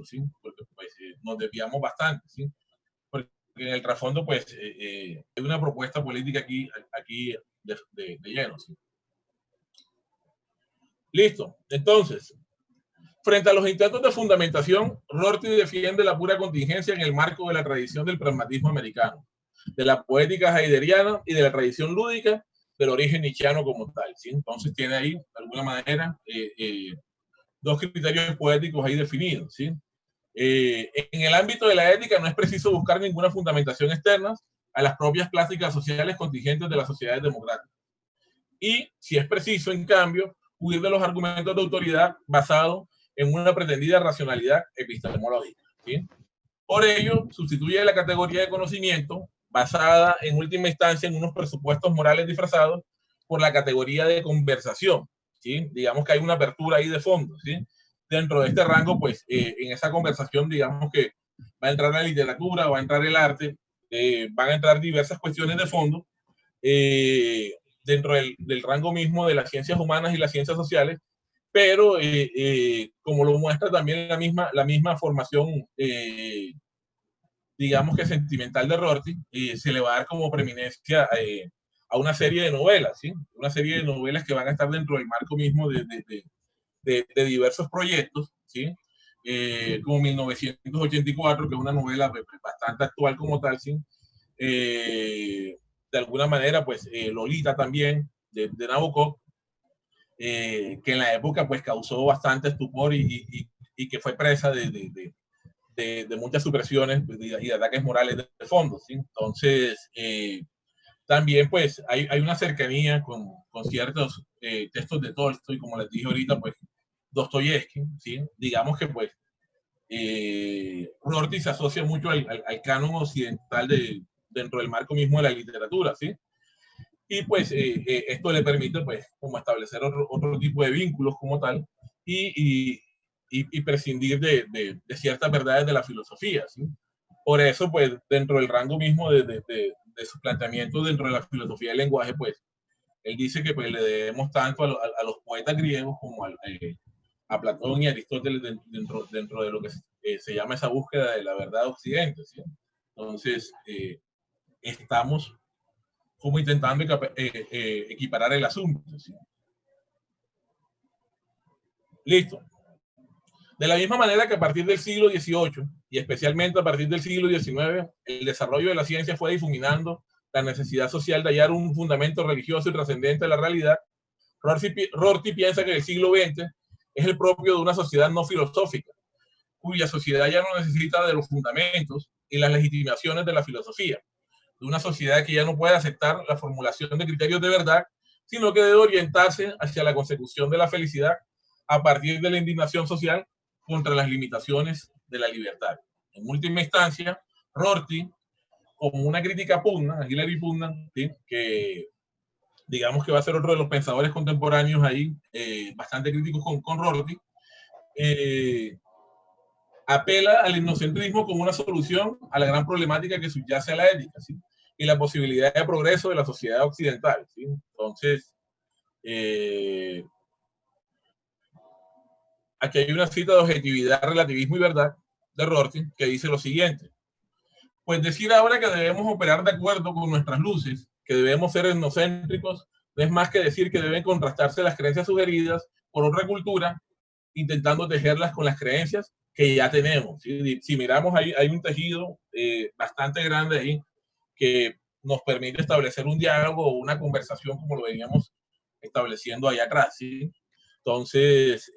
¿sí? Porque pues, nos desviamos bastante, ¿sí? Porque en el trasfondo, pues, hay una propuesta política aquí de lleno, ¿sí? Listo. Entonces, frente a los intentos de fundamentación, Rorty defiende la pura contingencia en el marco de la tradición del pragmatismo americano, de la poética heideggeriana y de la tradición lúdica del origen nietzscheano como tal, ¿sí? Entonces tiene ahí, de alguna manera, dos criterios poéticos ahí definidos, ¿sí? En el ámbito de la ética no es preciso buscar ninguna fundamentación externa a las propias clásicas sociales contingentes de las sociedades democráticas. Y, si es preciso, en cambio, huir de los argumentos de autoridad basados en una pretendida racionalidad epistemológica, ¿sí? Por ello, sustituye la categoría de conocimiento, basada en última instancia en unos presupuestos morales disfrazados, por la categoría de conversación, ¿sí? Digamos que hay una apertura ahí de fondo, ¿sí? Dentro de este rango, pues, en esa conversación, digamos que va a entrar la literatura, va a entrar el arte, van a entrar diversas cuestiones de fondo, dentro del rango mismo de las ciencias humanas y las ciencias sociales, pero como lo muestra también la misma formación, digamos que sentimental de Rorty, se le va a dar como preeminencia a una serie de novelas, ¿sí? Una serie de novelas que van a estar dentro del marco mismo de diversos proyectos, ¿sí? Como 1984, que es una novela bastante actual como tal, ¿sí? De alguna manera, pues, Lolita también, de Nabokov, que en la época pues causó bastante estupor y que fue presa de muchas supresiones y de ataques morales de fondo, ¿sí? Entonces, también pues hay una cercanía con ciertos textos de Tolstoy, como les dije ahorita, pues Dostoyevsky, ¿sí? Digamos que pues Rorty se asocia mucho al canon occidental dentro del marco mismo de la literatura, ¿sí? Y pues esto le permite pues como establecer otro tipo de vínculos como tal y prescindir de ciertas verdades de la filosofía, ¿sí? Por eso pues dentro del rango mismo de su planteamiento dentro de la filosofía del lenguaje, pues él dice que pues le debemos tanto a los poetas griegos como a Platón y Aristóteles dentro de lo que se llama esa búsqueda de la verdad de Occidente, ¿sí? Entonces estamos como intentando equiparar el asunto, ¿sí? Listo. De la misma manera que a partir del siglo XVIII y especialmente a partir del siglo XIX, el desarrollo de la ciencia fue difuminando la necesidad social de hallar un fundamento religioso y trascendente de la realidad. Rorty piensa que el siglo XX es el propio de una sociedad no filosófica, cuya sociedad ya no necesita de los fundamentos y las legitimaciones de la filosofía, de una sociedad que ya no puede aceptar la formulación de criterios de verdad, sino que debe orientarse hacia la consecución de la felicidad a partir de la indignación social contra las limitaciones de la libertad. En última instancia, Rorty, como una crítica pugna, a Hilary Putnam, ¿sí? Que digamos que va a ser otro de los pensadores contemporáneos ahí, bastante críticos con Rorty, apela al etnocentrismo como una solución a la gran problemática que subyace a la ética, ¿sí? Y la posibilidad de progreso de la sociedad occidental, ¿sí? Entonces, aquí hay una cita de objetividad, relativismo y verdad de Rorty que dice lo siguiente: pues decir ahora que debemos operar de acuerdo con nuestras luces, que debemos ser etnocéntricos, no es más que decir que deben contrastarse las creencias sugeridas por otra cultura, intentando tejerlas con las creencias que ya tenemos. Si miramos, hay un tejido bastante grande ahí que nos permite establecer un diálogo o una conversación como lo veníamos estableciendo allá atrás, ¿sí? Entonces,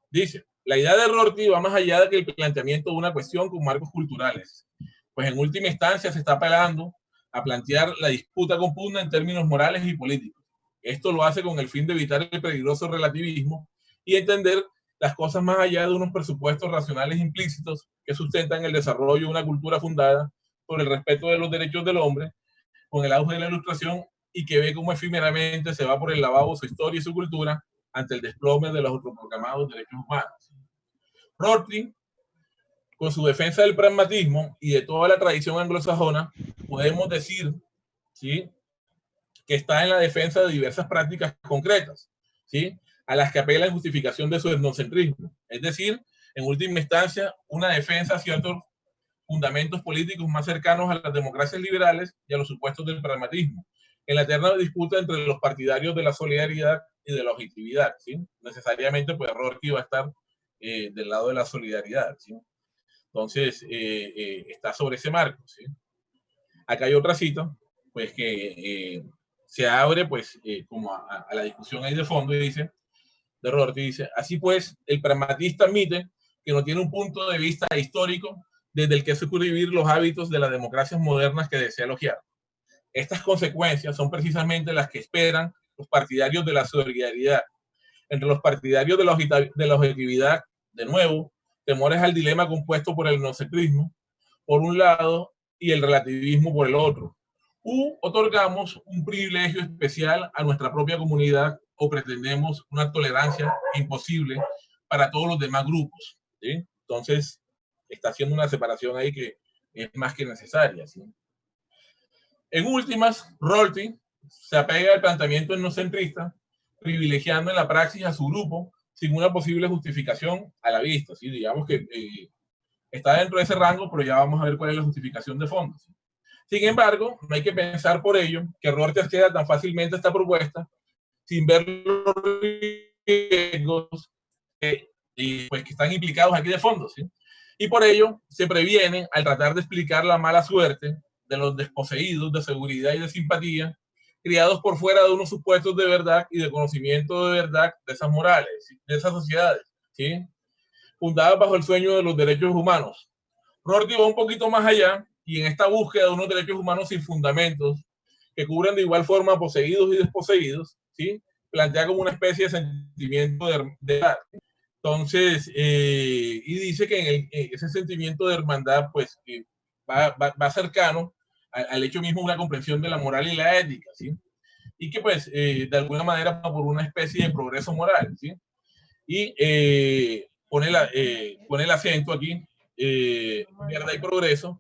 dice, la idea de Rorty va más allá de que el planteamiento de una cuestión con marcos culturales, pues en última instancia se está apelando a plantear la disputa con Putnam en términos morales y políticos. Esto lo hace con el fin de evitar el peligroso relativismo y entender las cosas más allá de unos presupuestos racionales implícitos que sustentan el desarrollo de una cultura fundada sobre el respeto de los derechos del hombre, con el auge de la ilustración y que ve cómo efímeramente se va por el lavabo su historia y su cultura ante el desplome de los autoproclamados derechos humanos. Rorty, con su defensa del pragmatismo y de toda la tradición anglosajona, podemos decir, ¿sí?, que está en la defensa de diversas prácticas concretas, ¿sí?, a las que apela en justificación de su etnocentrismo. Es decir, en última instancia, una defensa a ciertos fundamentos políticos más cercanos a las democracias liberales y a los supuestos del pragmatismo, en la eterna disputa entre los partidarios de la solidaridad y de la objetividad, ¿sí? Necesariamente, pues, Rorty va a estar del lado de la solidaridad, ¿sí? Entonces, está sobre ese marco, ¿sí? Acá hay otra cita, pues, que se abre, pues, como a la discusión ahí de fondo, y dice, de Rorty, dice, así pues, el pragmatista admite que no tiene un punto de vista histórico desde el que suscribir los hábitos de las democracias modernas que desea elogiar. Estas consecuencias son precisamente las que esperan los partidarios de la solidaridad. Entre los partidarios de la objetividad, de nuevo, temores al dilema compuesto por el nocentrismo, por un lado, y el relativismo por el otro. Otorgamos un privilegio especial a nuestra propia comunidad o pretendemos una tolerancia imposible para todos los demás grupos, ¿sí? Entonces, está haciendo una separación ahí que es más que necesaria, ¿sí? En últimas, Rorty se apega al planteamiento etnocentrista, privilegiando en la praxis a su grupo sin una posible justificación a la vista, ¿sí? Digamos que está dentro de ese rango, pero ya vamos a ver cuál es la justificación de fondo, ¿sí? Sin embargo, no hay que pensar por ello que Rorty acceda tan fácilmente a esta propuesta sin ver los riesgos pues, que están implicados aquí de fondo, ¿sí? Y por ello se previenen al tratar de explicar la mala suerte de los desposeídos de seguridad y de simpatía, criados por fuera de unos supuestos de verdad y de conocimiento de verdad de esas morales, ¿sí? De esas sociedades, ¿sí? Fundadas bajo el sueño de los derechos humanos. Rorty va un poquito más allá y en esta búsqueda de unos derechos humanos sin fundamentos que cubren de igual forma poseídos y desposeídos, ¿sí? Plantea como una especie de sentimiento de edad. Entonces, y dice que ese sentimiento de hermandad, pues, va cercano al hecho mismo de una comprensión de la moral y la ética, ¿sí? Y que, pues, de alguna manera, por una especie de progreso moral, ¿sí? Y pone el acento aquí, verdad y progreso,